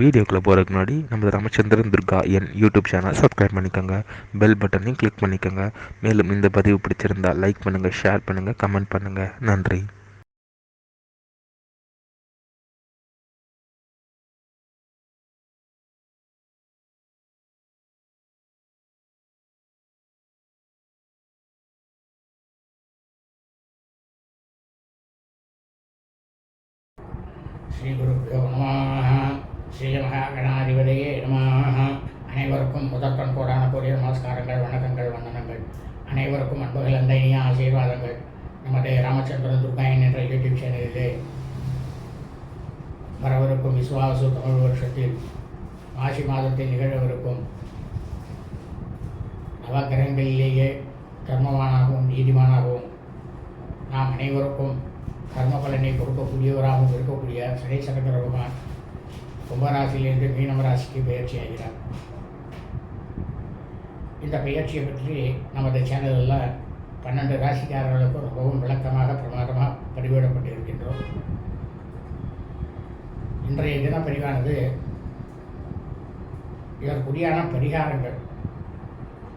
வீடியோக்குள்ளே போகிறதுக்கு முன்னாடி நம்ம ராமச்சந்திரன் துர்கா என் யூடியூப் சேனல் சப்ஸ்கிரைப் பண்ணிக்கோங்க, பெல் பட்டனையும் கிளிக் பண்ணிக்கோங்க. மேலும் இந்த பதிவு பிடிச்சிருந்தால் லைக் பண்ணுங்கள், ஷேர் பண்ணுங்கள், கமெண்ட் பண்ணுங்கள். நன்றி. ஸ்ரீ குருப்பியோ நமः. ஸ்ரீ மகாகணாதிபதியே நமः. அனைவருக்கும் முதற்கண் கோடான கோடிய நமஸ்காரங்கள், வணக்கங்கள், வந்தனங்கள். அனைவருக்கும் அன்புகள் அந்த இனிய ஆசீர்வாதங்கள். நமது ராமச்சந்திரன் துர்காயன் என்ற யூடியூப் சேனலிலே வரவிருக்கும் விஸ்வாசு தமிழ் வருஷத்தில் மாசி மாதத்தில் நிகழவிருக்கும் நவகிரகங்களிலேயே தர்மவானாகவும் நீதிமானாகவும் நாம் அனைவருக்கும் கர்ம பலனை கொடுக்கக்கூடியவராகவும் இருக்கக்கூடிய சனீஸ்வர பகவான் கும்பராசியிலிருந்து மீனம் ராசிக்கு பயிற்சி ஆகிறார். இந்த பயிற்சியை பற்றி நமது சேனலில் 12 ராசிக்காரர்களுக்கும் ரொம்பவும் விளக்கமாக பிரமாதமாக பதிவிடப்பட்டிருக்கின்றோம். இன்றைய தினப்பதிவானது இதற்குரியான பரிகாரங்கள்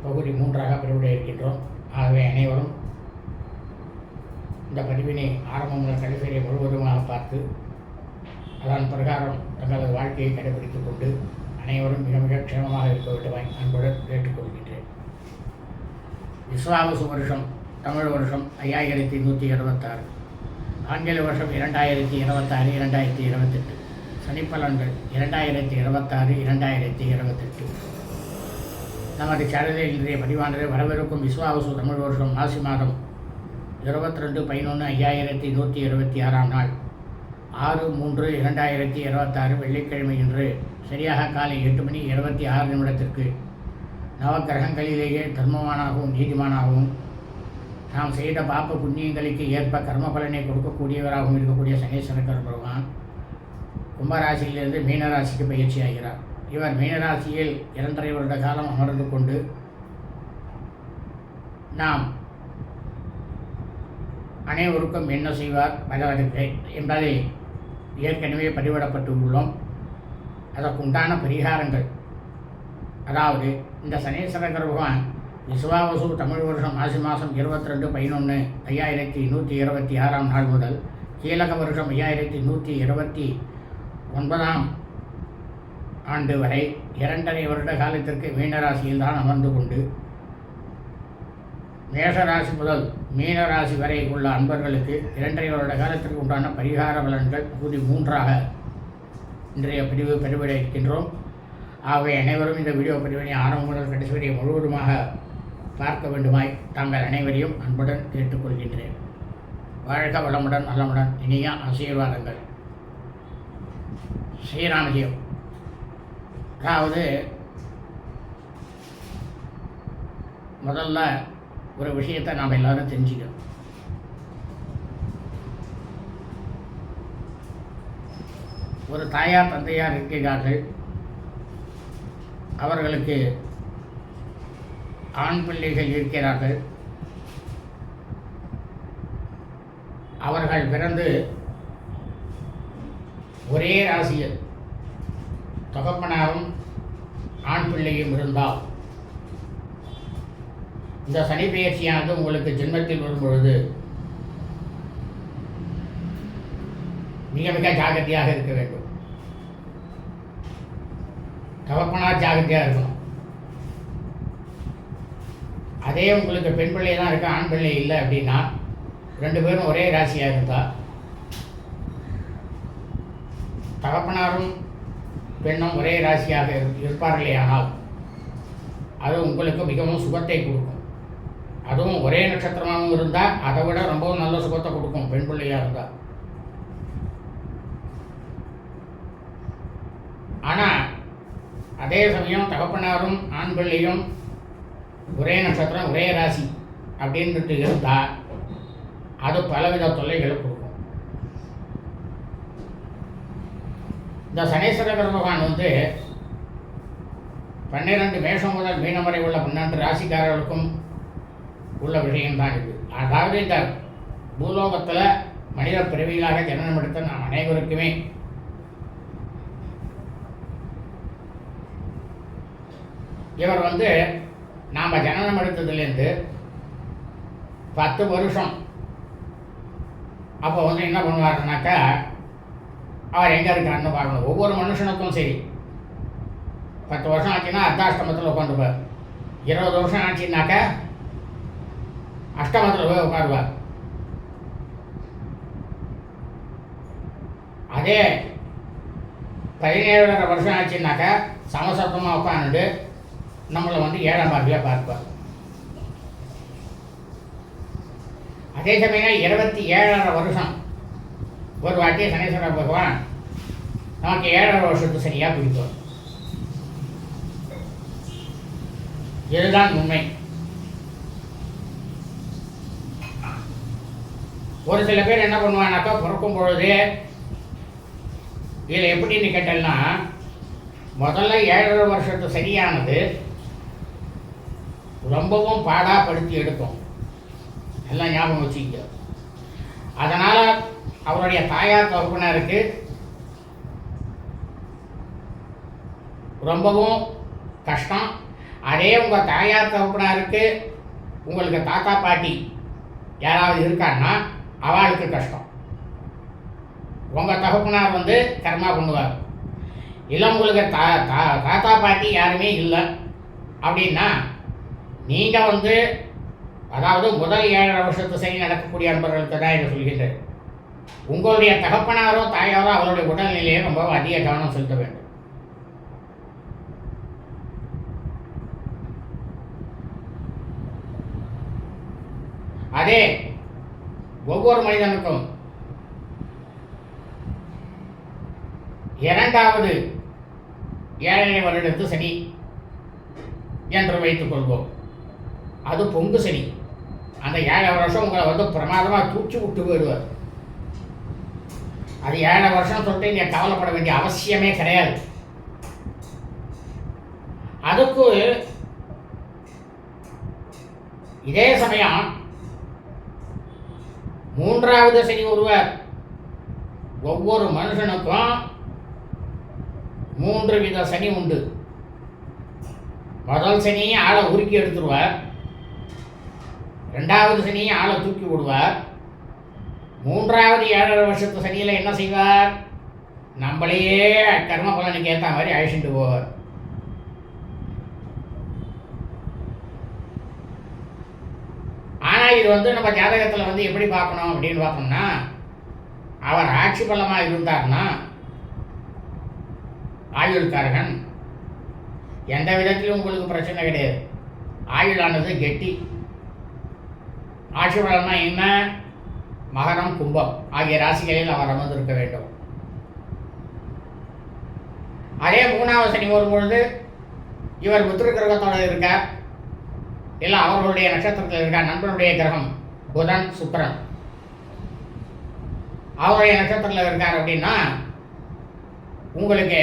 பகுதி 3ஆக பதிவிட இருக்கின்றோம். ஆகவே அனைவரும் இந்த பதிவினை ஆரம்பம் முதல் கடைசியை முழுவதுமாக பார்த்து அதன் பிரகாரம் தங்களது வாழ்க்கையை கடைபிடித்துக் கொண்டு அனைவரும் மிக மிக க்ஷேமமாக இருக்க வேண்டுமாய் அன்புடன் கேட்டுக்கொள்கின்றேன். விஸ்வாவசு வருஷம் தமிழ் வருஷம் 5126, ஆங்கில வருஷம் 2026 2028, சனிப்பலன்கள் 2026 2028. நமது சேனலில் இன்றைய பதிவானது வரவிருக்கும் விஸ்வாவசு தமிழ் வருஷம் மாசி மாதம் 22/11/5126 நாள் 6/3/2026 வெள்ளிக்கிழமை இன்று சரியாக காலை 8:26 நவகிரகங்களிலேயே தர்மவானாகவும் நீதிமானாகவும் நாம் செய்த பாப்ப புண்ணியங்களுக்கு ஏற்ப கர்ம பலனை கொடுக்கக்கூடியவராகவும் இருக்கக்கூடிய சனீஸ்வர பகவான் கும்பராசியிலிருந்து மீனராசிக்கு பயிற்சி ஆகிறார். இவர் மீனராசியில் 2.5 வருட காலம் அமர்ந்து கொண்டு நாம் அனைவருக்கும் என்ன செய்வார் என்பதை ஏற்கனவே பதிவிடப்பட்டு உள்ளோம். அதற்குண்டான பரிகாரங்கள், அதாவது இந்த சனீஸ்வர பகவான் விஸ்வாவசு தமிழ் வருஷம் மாசி மாதம் 22/11/5126 நாள் முதல் கீழக வருஷம் 5129 ஆண்டு வரை 2.5 வருட காலத்திற்கு மீனராசியில் தான் அமர்ந்து கொண்டு மேஷராசி முதல் மீனராசி வரை உள்ள அன்பர்களுக்கு 2.5 வருட காலத்திற்கு உண்டான பரிகார பலன்கள் பகுதி 3ஆக இன்றைய பதிவு பதிவிட இருக்கின்றோம். ஆகவே அனைவரும் இந்த வீடியோ பதிவினை ஆரம்பம் முதல் கடைசி வரை முழுவதுமாக பார்க்க வேண்டுமாய் தாங்கள் அனைவரையும் அன்புடன் கேட்டுக்கொள்கின்றேன். வாழ்க வளமுடன் நலமுடன் இனிய ஆசீர்வாதங்கள். ஸ்ரீராமஜெயம். அதாவது முதல்ல ஒரு விஷயத்தை நாம் எல்லாரும் தெரிஞ்சுக்கணும். ஒரு தாயார் தந்தையார் இருக்கிறார்கள். அவர்களுக்கு ஆண் பிள்ளைகள் இருக்கிறார்கள். அவர்கள் பிறந்து ஒரே ராசியில் தகப்பனாரும் ஆண் பிள்ளையும் இருந்தால் இந்த சனி பெயர்ச்சியானது உங்களுக்கு ஜென்மத்தில் வரும்பொழுது மிக மிக ஜாகிரதையாக இருக்க வேண்டும். தகப்பனார் ஜாகிரதையாக இருக்கணும். அதே உங்களுக்கு பெண் பிள்ளை தான் இருக்க, ஆண் பிள்ளை இல்லை அப்படின்னா 2 பேரும் ஒரே ராசியாக இருந்தால் தகப்பனாரும் பெண்ணும் ஒரே ராசியாக இருப்பார்களே ஆனால் அது உங்களுக்கு மிகவும் சுகத்தை கொடுக்கும். அதுவும் ஒரே நட்சத்திரமாகவும் இருந்தால் அதை விட ரொம்பவும் நல்ல சுகத்தை கொடுக்கும் பெண் பிள்ளையாக இருந்தால். ஆனால் அதே சமயம் தகப்பனாரும் ஆண் பிள்ளையும் ஒரே நட்சத்திரம் ஒரே ராசி அப்படின்ட்டு இருந்தால் அது பலவித தொல்லைகளை கொடுக்கும். இந்த சனீஸ்வர பகவான் 12 மேஷம் முதல் மீனம் வரை உள்ள 12 ராசிக்காரர்களுக்கும் உள்ள விஷயம்தான் இது. அதாவது இந்த பூலோகத்தில் மனித பிறவிகளாக ஜனனம் எடுத்த நாம் அனைவருக்குமே இவர் வந்து நாம் ஜனனம் எடுத்ததுலேருந்து 10 வருஷம் அப்போ வந்து என்ன பண்ணுவாருனாக்கா, அவர் எங்கே இருக்காருன்னு பார்க்கணும். ஒவ்வொரு மனுஷனுக்கும் சரி 10 வருஷம் ஆச்சுன்னா அர்த்தாஷ்டமத்தில் உட்காந்துருப்பார். 20 வருஷம் ஆச்சுன்னாக்கா அஷ்டமத்தில் போய் உட்காருவார். அதே 17 வருஷம் ஆச்சுன்னாக்கா சமசப்தமாக உட்காந்துட்டு நம்மளை வந்து 7ஆம் பார்வையாக பார்ப்பார். அதே சமயம் 27 வருஷம் ஒரு வாட்டியை சனீஸ்வர பகவான் நமக்கு 7 வருஷத்து சரியாக பிடிக்கும். இதுதான் உண்மை. ஒரு சில பேர் என்ன பண்ணுவானாக்கா, பிறக்கும் பொழுது இதில் எப்படின்னு கேட்டேன்னா, முதல்ல 7 வருஷத்து சரியானது ரொம்பவும் பாடாப்படுத்தி எடுக்கும். எல்லாம் ஞாபகம் வச்சுக்க. அதனால் அவருடைய தாயார் தகப்பனாருக்கு ரொம்பவும் கஷ்டம். அதே உங்கள் தாயார் தகப்பனாருக்கு உங்களுக்கு தாத்தா பாட்டி யாராவது இருக்கான்னா அவளுக்கு கஷ்டம். உங்கள் தகப்பனார் வந்து கர்மா பண்ணுவார். இல்லை உங்களுக்கு தாத்தா பாட்டி யாருமே இல்லை அப்படின்னா நீங்கள் வந்து, அதாவது முதல் 7 வருஷத்து சரி நடக்கக்கூடிய அன்பர்களுக்கு தான் இதை சொல்கின்றேன். உங்களுடைய தகப்பனாரோ தாயாரோ அவருடைய உடல்நிலையை ரொம்ப அதிக கவனம் செலுத்த வேண்டும். அதே ஒவ்வொரு மனிதனுக்கும் 2வது 7 வருடத்து சனி என்று வைத்துக் கொள்வோம். அது பொங்கு சனி. அந்த 7 வருஷம் உங்களை வந்து பிரமாதமாக தூக்கி விட்டு போயிடுவார். அது 7 வருஷம் சொல்லிட்டு நீங்கள் கவலைப்பட வேண்டிய அவசியமே கிடையாது. அதுக்கு இதே சமயம் 3வது சனி ஒருவர். ஒவ்வொரு மனுஷனுக்கும் 3 வித சனி உண்டு. முதல் சனியை ஆளை உருக்கி எடுத்துருவார். 2வது சனியை ஆளை தூக்கி விடுவார். 3வது 7 வருஷத்து சனியில் என்ன செய்வார்? நம்மளையே கர்ம பலனுக்கு ஏற்ற மாதிரி அழிச்சுட்டு போவார். ஆனால் இது வந்து நம்ம ஜாதகத்தில் வந்து எப்படி பார்க்கணும் அப்படின்னு பார்த்தோம்னா, அவர் ஆட்சி பலமாக இருந்தார்னா ஆயுள்காரகன் எந்த விதத்திலும் உங்களுக்கு பிரச்சனை கிடையாது. ஆயுளானது கெட்டி. ஆட்சி பலன்னா என்ன? மகரம் கும்பம் ஆகிய ராசிகளில் அவர் அமர்ந்திருக்க வேண்டும். அதே 3வது சனி வரும்பொழுது இவர் புத்திர கிரகத்தோடு இருக்கார், இல்லை அவர்களுடைய நட்சத்திரத்தில் இருக்கார். நண்பனுடைய கிரகம் புதன் சுக்கிரன் அவருடைய நட்சத்திரத்தில் இருக்கார் அப்படின்னா உங்களுக்கு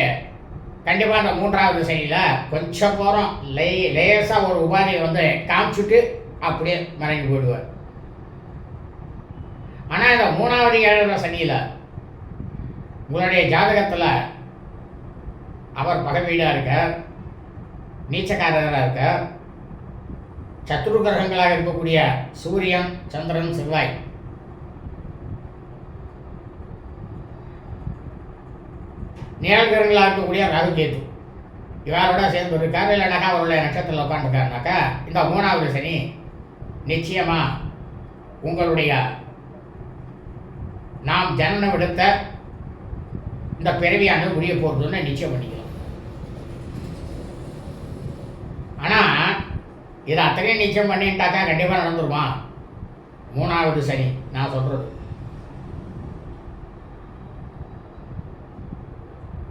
கண்டிப்பாக அந்த 3வது சனியில் கொஞ்சம் போகிறோம் லேசாக ஒரு உபாதியை வந்து காமிச்சுட்டு அப்படியே மறைஞ்சு போயிடுவார். ஆனால் இந்த 3வது 7 சனியில் உங்களுடைய ஜாதகத்தில் அவர் பகை வீடாக இருக்கார், நீச்சக்காரராக இருக்கார். சத்துரு கிரகங்களாக இருக்கக்கூடிய சூரியன், சந்திரன், செவ்வாய், நிழல் கிரகங்களாக இருக்கக்கூடிய ராகு, கேது இவரோட சேர்ந்து இருக்கார். இல்லைனாக்கா அவருடைய நட்சத்திரத்தில் உட்காந்துருக்காருனாக்கா இந்த 3வது சனி நிச்சயமாக உங்களுடைய நாம் ஜனனம் எடுத்த இந்த பிறவியானது முடிய போகிறதுன்னு நிச்சயம் பண்ணிக்கலாம். ஆனால் இதை அத்தனையும் நிச்சயம் பண்ணிட்டாக்கா கண்டிப்பாக நடந்துருமா? 3வது சனி நான் சொல்கிறது.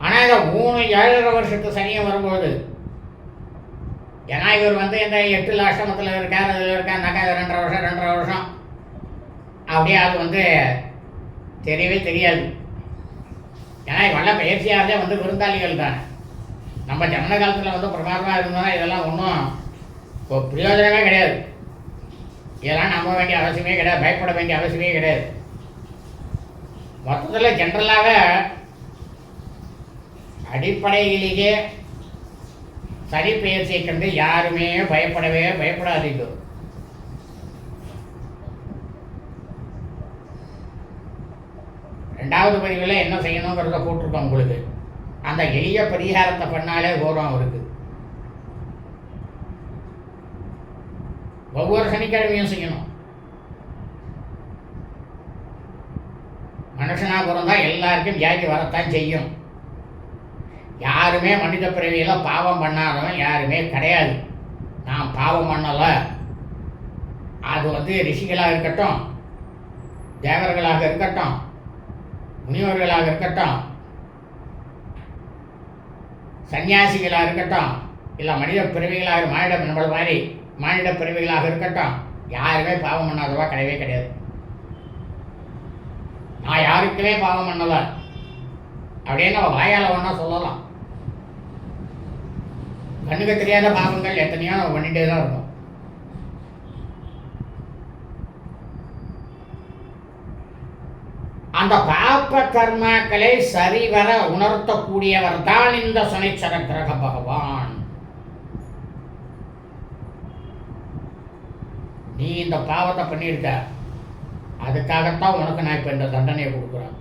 ஆனால் இந்த 3 7 வருஷத்து சனியை வரும்போது, ஏன்னா இவர் வந்து இந்த 8 அஷ்டமத்தில் இருக்கார், அதில் இருக்காருனாக்கா 2.5 வருஷம் அப்படியே அது வந்து தெரியவே தெரியாது. ஏன்னா இவெல்லாம் பயிற்சியாகவே வந்து விருந்தாளிகள் தான். நம்ம ஜனன காலத்தில் வந்து பிரமாதமாக இருந்தோம்னா இதெல்லாம் ஒன்றும் பிரயோஜனமே கிடையாது. இதெல்லாம் நம்ப வேண்டிய அவசியமே கிடையாது, பயப்பட வேண்டிய அவசியமே கிடையாது. மொத்தத்தில் ஜென்ரலாக அடிப்படையிலேயே சனி பெயர்ச்சியை கண்டு யாருமே பயப்படாதீங்க. ரெண்டாவது பதிவில் என்ன செய்யணுங்கிறத போட்டிருக்கோம் உங்களுக்கு. அந்த எளிய பரிகாரத்தை பண்ணாலே போகிறோம் அவருக்கு. ஒவ்வொரு சனிக்கிழமையும் செய்யணும். மனுஷனாக பிறந்தா எல்லாருக்கும் வியாதி வரத்தான் செய்யும். யாருமே மனித பிறவியில் பாவம் பண்ணாதவன் யாருமே கிடையாது. நான் பாவம் பண்ணலை. அது ரிஷிகளாக இருக்கட்டும், தேவர்களாக இருக்கட்டும், முனிவர்களாக இருக்கட்டும், சன்னியாசிகளாக இருக்கட்டும், இல்லை மனித பிறவிகளாக நம்மள மாதிரி மானிட பிறவிகளாக இருக்கட்டும், யாருமே பாவம் பண்ணாதவா கிடையவே கிடையாது. நான் யாருக்குமே பாவம் பண்ணலை அப்படின்னு நம்ம வாயால் ஒன்றா சொல்லலாம். கண்ணுக்கு தெரியாத பாவங்கள் எத்தனையோ நம்ம பண்ணிகிட்டே தான் இருக்கோம். அந்த பாப்ப கர்மாக்களை சரிவர உணர்த்தக்கூடியவர் தான் இந்த சனிச்சர கிரக பகவான். நீ இந்த பாவத்தை பண்ணியிருக்க, அதுக்காகத்தான் உனக்கு நான் இப்போ இந்த தண்டனையை கொடுக்குறேன்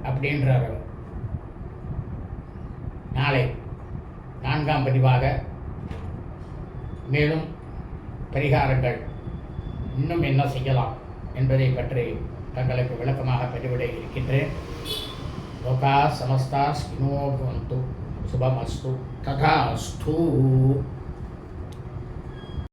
அப்படின்றார். நாளை 4ஆம் பதிவாக மேலும் பரிகாரங்கள் இன்னும் என்ன செய்யலாம் என்பதை பற்றி தங்களுக்கு விளக்கமாக பதிவிட இருக்கின்றேன். லோகா சமஸ்தா ஸ்கினோ பவந்து சுபமஸ்து ததாஸ்து.